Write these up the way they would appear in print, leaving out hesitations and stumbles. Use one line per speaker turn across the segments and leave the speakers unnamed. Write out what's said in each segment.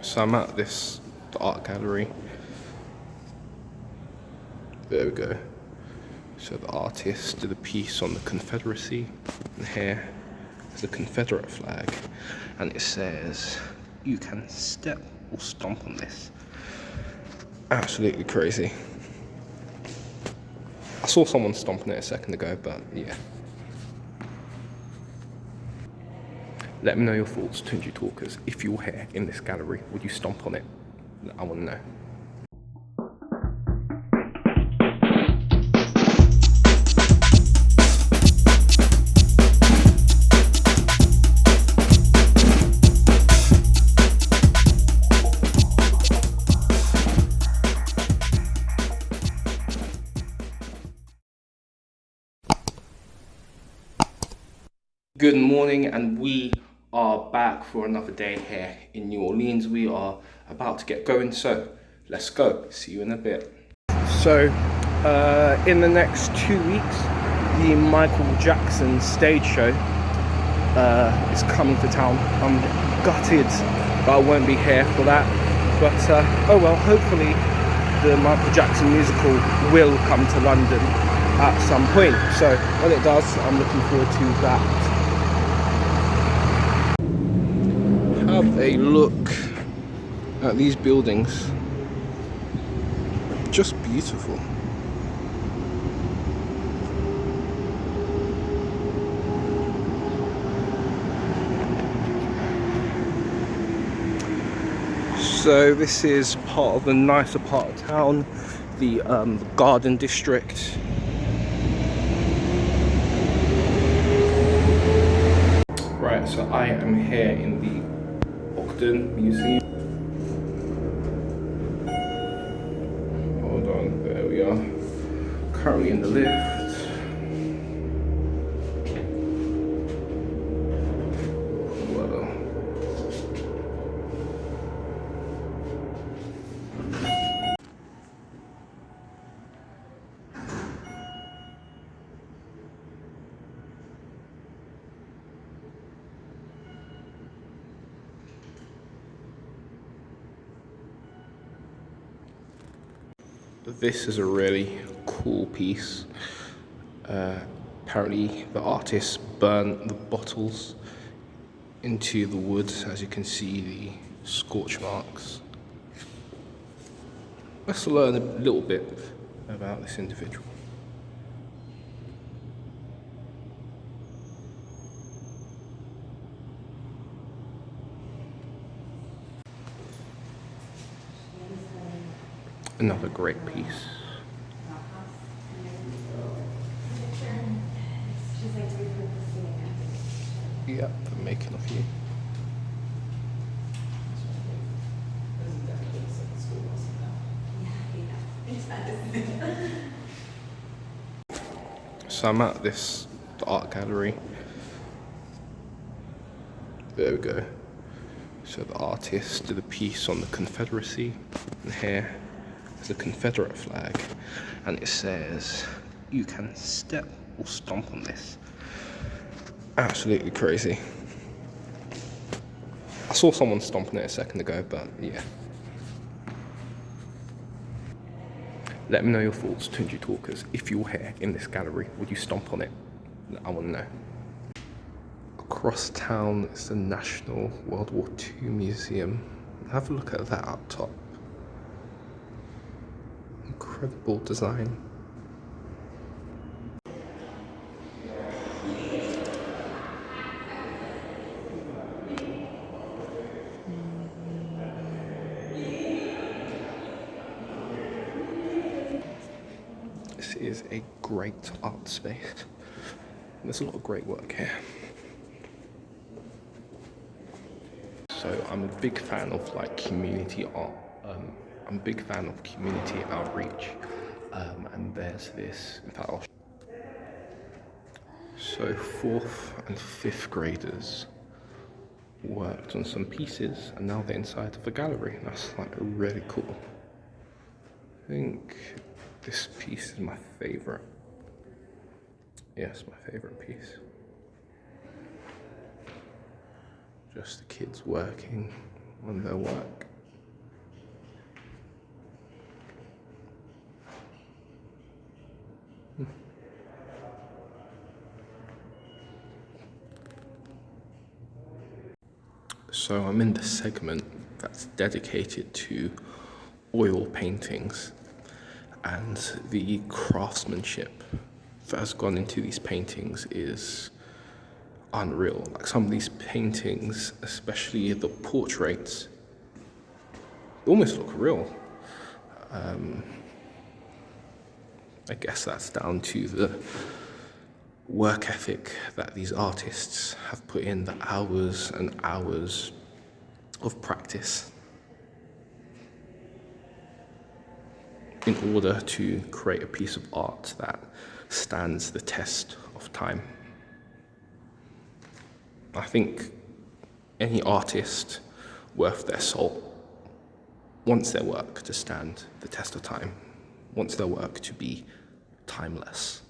So I'm at this art gallery. There we go. So the artist did a piece on the Confederacy, and here is the Confederate flag, and it says, "You can step or stomp on this." Absolutely crazy. I saw someone stomping it a second ago, but yeah. Let me know your thoughts, tunjitalks. If you're here in this gallery, would you stomp on it? I want to know. Good morning, and we are back for another day here in New Orleans. We are about to get going, so let's go. See you in a bit. So, in the next 2 weeks, the Michael Jackson stage show is coming to town. I'm gutted that I won't be here for that, but oh well, hopefully the Michael Jackson musical will come to London at some point. So when it does, I'm looking forward to that. Have a look at these buildings. Just beautiful. So this is part of the nicer part of town, the Garden District. Right, so I am here in the Museum. Hold on, there we are. Currently in the lift. Well. This is a really cool piece. Apparently the artist burnt the bottles into the wood, as you can see the scorch marks. Let's learn a little bit about this individual. Another great piece. Yep, the making of you. So I'm at this art gallery. There we go. So the artist did a piece on the Confederacy, and here is the Confederate flag, and it says, "You can step or stomp on this." Absolutely crazy. I saw someone stomping it a second ago, but yeah. Let me know your thoughts, tunjitalks. If you're here in this gallery, would you stomp on it? I want to know. Across town is the National World War II Museum. Have a look at that up top. Incredible design. This is a great art space. There's a lot of great work here. So I'm a big fan of like community art. I'm a big fan of community outreach. And there's this, in fact, so 4th and 5th graders worked on some pieces, and now they're inside of a gallery. That's like really cool. I think this piece is my favorite. Yes, my favorite piece. Just the kids working on their work. So I'm in the segment that's dedicated to oil paintings, and the craftsmanship that has gone into these paintings is unreal. Like some of these paintings, especially the portraits, they almost look real. I guess that's down to the work ethic that these artists have put in, the hours and hours of practice in order to create a piece of art that stands the test of time. I think any artist worth their salt wants their work to stand the test of time, wants their work to be timeless.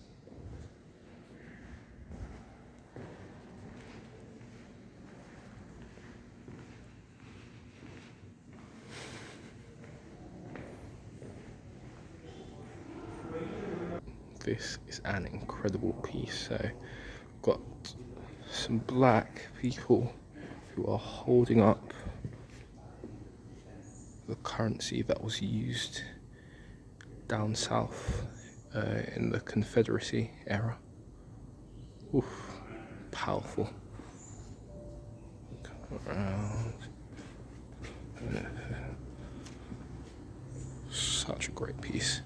This is an incredible piece. So, got some black people who are holding up the currency that was used down south in the Confederacy era. Oof, powerful. Come around. Such a great piece.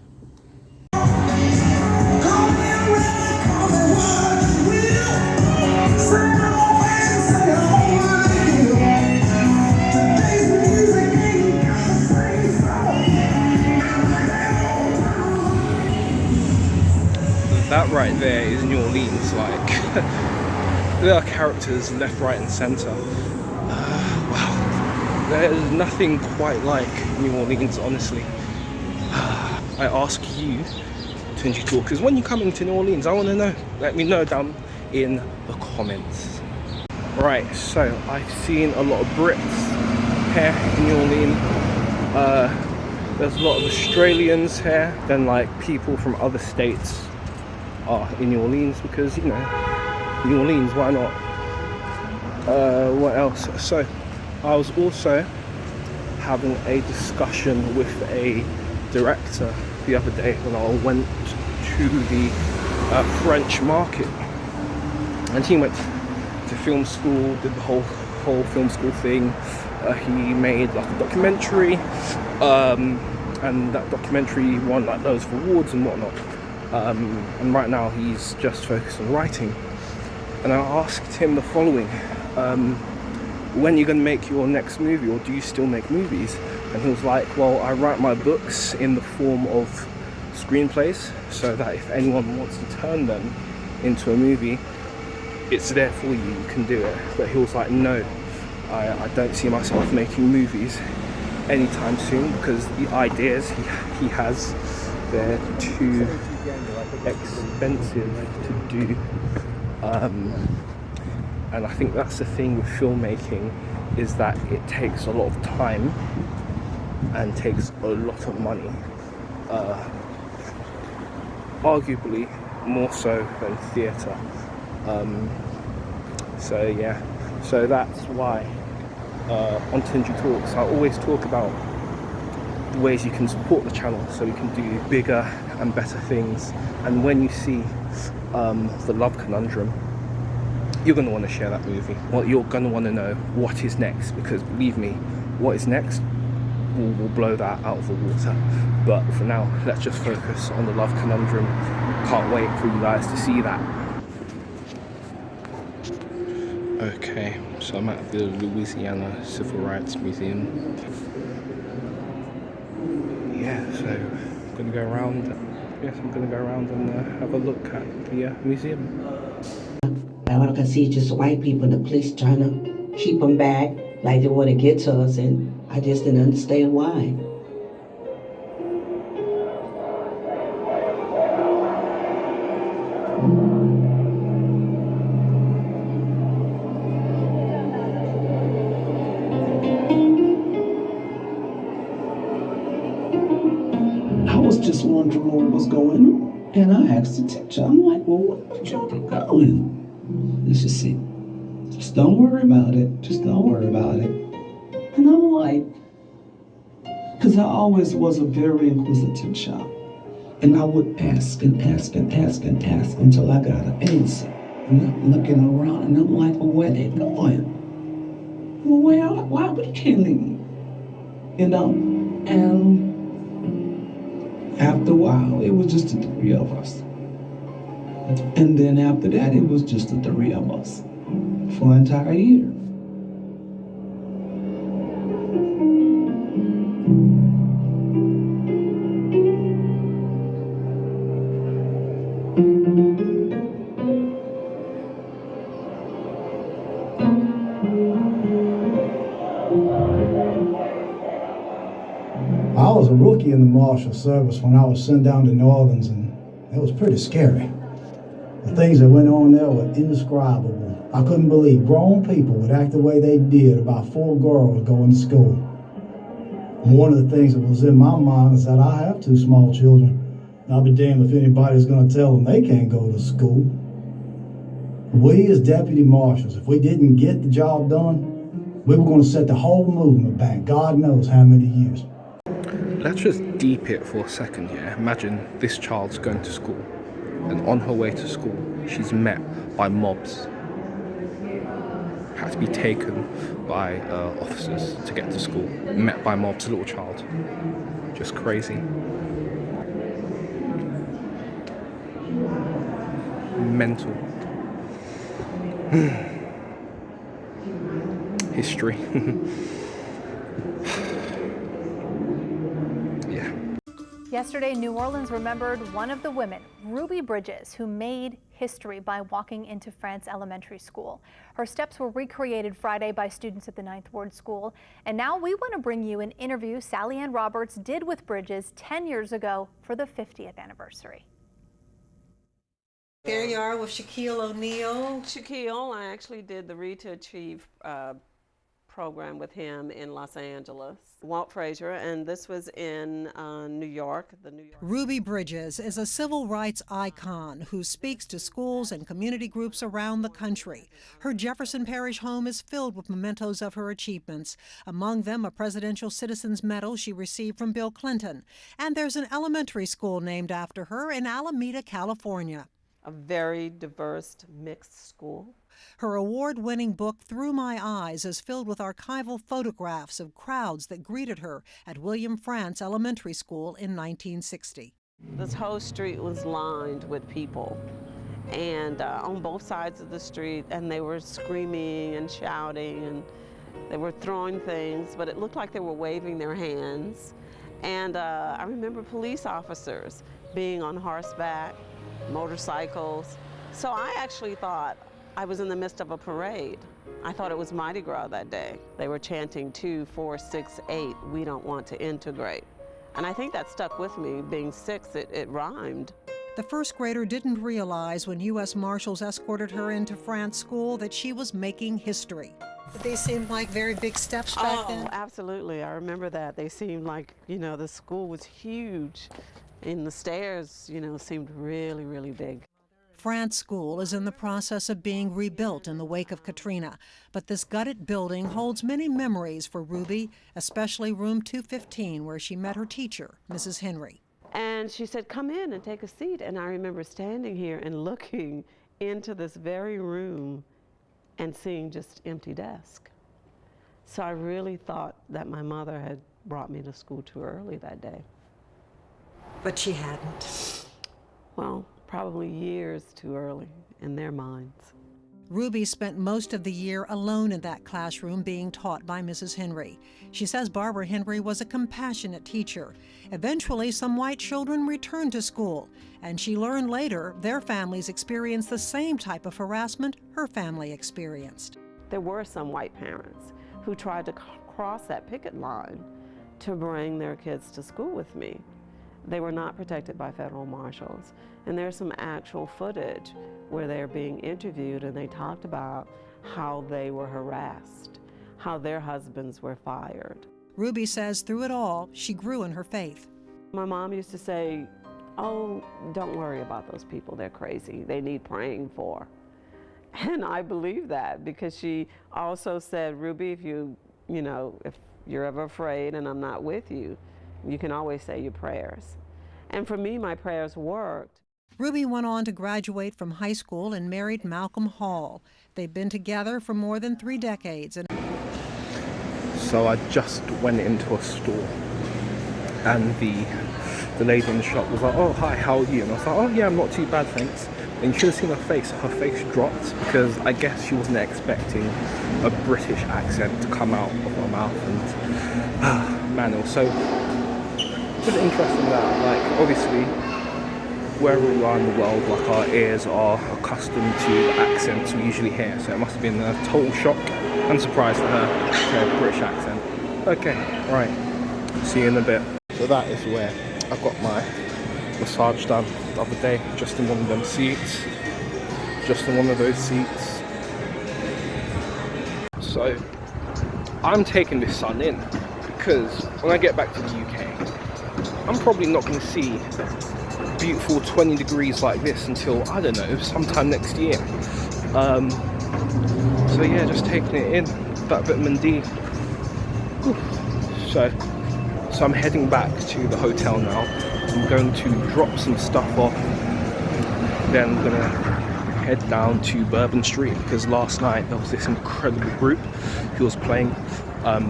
That right there is New Orleans. Like, there are characters left, right, and center. Wow, there is nothing quite like New Orleans, honestly. I ask you, tunjitalks, when you're coming to New Orleans, I want to know. Let me know down in the comments. Right, so I've seen a lot of Brits here in New Orleans. There's a lot of Australians here, then like people from other states are in New Orleans because, you know, New Orleans, why not? What else? So I was also having a discussion with a director the other day when I went to the French market, and he went to film school, did the whole film school thing. He made like a documentary, and that documentary won like loads of awards and whatnot. And right now he's just focused on writing. And I asked him the following: when are you going to make your next movie, or do you still make movies? And he was like, well, I write my books in the form of screenplays, so that if anyone wants to turn them into a movie, it's there for you, you can do it. But he was like, no, I don't see myself making movies anytime soon, because the ideas he has, they're too expensive to do. And I think that's the thing with filmmaking, is that it takes a lot of time and takes a lot of money, arguably more so than theatre. So yeah, so that's why on tunjitalks I always talk about the ways you can support the channel so we can do bigger and better things. And when you see the Love Conundrum, you're going to want to share that movie. Well, you're going to want to know what is next, because believe me, what is next will blow that out of the water. But for now, let's just focus on the Love Conundrum. Can't wait for you guys to see that. Okay, so I'm at the Louisiana Civil Rights Museum. Yeah, so I'm gonna go around. Yes, I'm gonna go around and have a look at the museum.
All I can see is just white people, the police trying to keep them back, like they want to get to us, and I just didn't understand why. I was just wondering what was going on. And I asked the teacher, I'm like, well, where the children going? And she said, just don't worry about it. Just don't worry about it. And I'm like, because I always was a very inquisitive child. And I would ask and ask and ask and ask until I got an answer. And I'm looking around and I'm like, well, where they going? Well, why we can't leave? You know? And after a while, it was just the three of us. And then after that, it was just the three of us for an entire year.
I was a rookie in the Marshal Service when I was sent down to New Orleans, and it was pretty scary. The things that went on there were indescribable. I couldn't believe grown people would act the way they did about 4 girls going to school. And one of the things that was in my mind is that I have 2 small children, and I'll be damned if anybody's going to tell them they can't go to school. We as deputy marshals, if we didn't get the job done, we were going to set the whole movement back God knows how many years.
Let's just deep it for a second here. Imagine this child's going to school, and on her way to school, she's met by mobs. Had to be taken by officers to get to school. Met by mobs, a little child. Just crazy. Mental. History. Yeah.
Yesterday, New Orleans remembered one of the women, Ruby Bridges, who made history by walking into France Elementary School. Her steps were recreated Friday by students at the 9th Ward School. And now we want to bring you an interview Sally Ann Roberts did with Bridges 10 years ago for the 50th anniversary.
Here you are with Shaquille O'Neal.
Shaquille, I actually did the Read to Achieve program with him in Los Angeles. Walt Frazier, and this was in New York,
Ruby Bridges is a civil rights icon who speaks to schools and community groups around the country. Her Jefferson Parish home is filled with mementos of her achievements, among them a Presidential Citizens Medal she received from Bill Clinton. And there's an elementary school named after her in Alameda, California.
A very diverse, mixed school.
Her award-winning book, Through My Eyes, is filled with archival photographs of crowds that greeted her at William Frantz Elementary School in 1960.
This whole street was lined with people, and on both sides of the street, and they were screaming and shouting, and they were throwing things, but it looked like they were waving their hands. And I remember police officers being on horseback, motorcycles. So I actually thought I was in the midst of a parade. I thought it was Mardi Gras that day. They were chanting 2, 4, 6, 8, we don't want to integrate. And I think that stuck with me. Being 6, it rhymed.
The first grader didn't realize when U.S. Marshals escorted her into France School that she was making history.
They seemed like very big steps back then.
Oh, absolutely. I remember that. They seemed like, the school was huge. And the stairs, seemed really, really big.
France School is in the process of being rebuilt in the wake of Katrina, but this gutted building holds many memories for Ruby, especially room 215, where she met her teacher, Mrs. Henry.
And she said, come in and take a seat. And I remember standing here and looking into this very room and seeing just empty desk. So I really thought that my mother had brought me to school too early that day.
But she hadn't.
Well, probably years too early in their minds.
Ruby spent most of the year alone in that classroom being taught by Mrs. Henry. She says Barbara Henry was a compassionate teacher. Eventually, some white children returned to school, and she learned later their families experienced the same type of harassment her family experienced.
There were some white parents who tried to cross that picket line to bring their kids to school with me. They were not protected by federal marshals. And there's some actual footage where they're being interviewed and they talked about how they were harassed, how their husbands were fired.
Ruby says through it all, she grew in her faith.
My mom used to say, oh, don't worry about those people, they're crazy, they need praying for. And I believe that, because she also said, Ruby, if you're ever afraid and I'm not with you, you can always say your prayers. And for me, my prayers worked.
Ruby went on to graduate from high school and married Malcolm Hall. They've been together for more than 3 decades.
So I just went into a store and the lady in the shop was like, oh, hi, how are you? And I was like, oh yeah, I'm not too bad, thanks. And you should have seen her face. Her face dropped because I guess she wasn't expecting a British accent to come out of her mouth. And man, it was so just interesting that, like, obviously, wherever we are in the world, like, our ears are accustomed to the accents we usually hear. So it must have been a total shock and surprise for her to hear a British accent. Okay, right. See you in a bit. So that is where I got my massage done the other day, just in one of them seats, just in one of those seats. So I'm taking this sun in because when I get back to the UK, I'm probably not going to see beautiful 20 degrees like this until, I don't know, sometime next year. So yeah, just taking it in, that vitamin D. Whew. So I'm heading back to the hotel now. I'm going to drop some stuff off, then I'm going to head down to Bourbon Street because last night there was this incredible group who was playing.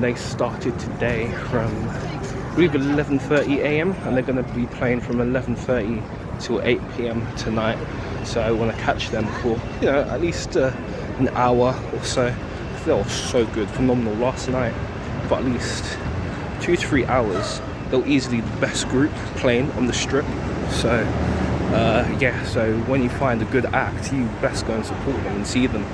They started today from, I believe, 11:30 a.m. and they're going to be playing from 11:30 till 8 p.m. tonight. So I want to catch them for, at least an hour or so. They were so good, phenomenal last night. For at least 2 to 3 hours. They're easily the best group playing on the strip. So yeah, so when you find a good act, you best go and support them and see them.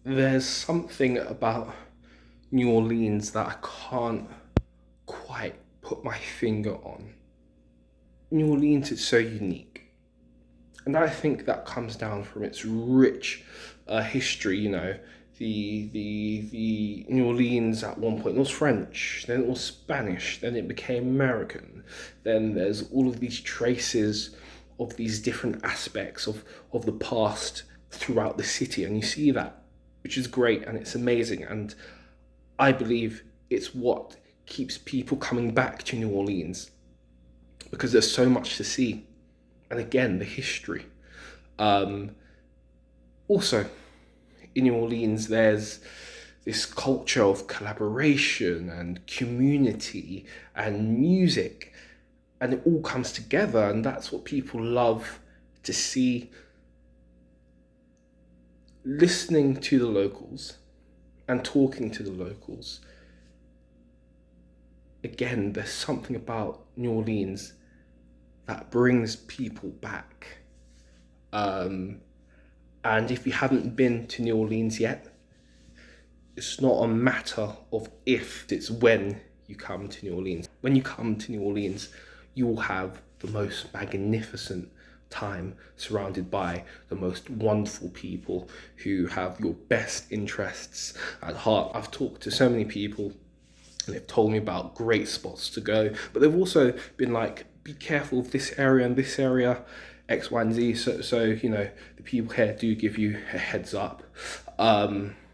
There's something about New Orleans that I can't quite put my finger on. New Orleans is so unique. And I think that comes down from its rich history, The New Orleans at one point, it was French, then it was Spanish, then it became American. Then there's all of these traces of these different aspects of the past throughout the city. And you see that, which is great and it's amazing. And I believe it's what keeps people coming back to New Orleans because there's so much to see. And again, the history. Also, in New Orleans, there's this culture of collaboration and community and music. And it all comes together, and that's what people love to see. Listening to the locals and talking to the locals. Again, there's something about New Orleans that brings people back. And if you haven't been to New Orleans yet, it's not a matter of if, it's when you come to New Orleans. When you come to New Orleans, you will have the most magnificent time surrounded by the most wonderful people who have your best interests at heart. I've talked to so many people and they've told me about great spots to go, but they've also been like, be careful of this area and this area, X, Y, and Z. So you know, the people here do give you a heads up.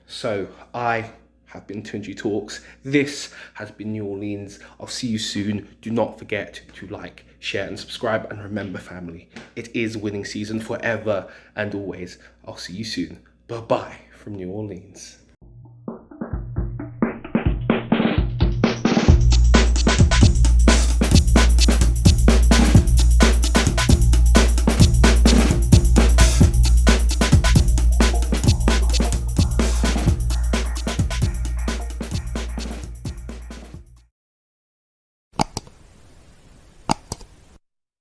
So I have been Tunji Talks. This has been New Orleans. I'll see you soon. Do not forget to like, share, and subscribe. And remember, family, it is winning season forever and always. I'll see you soon. Bye-bye from New Orleans.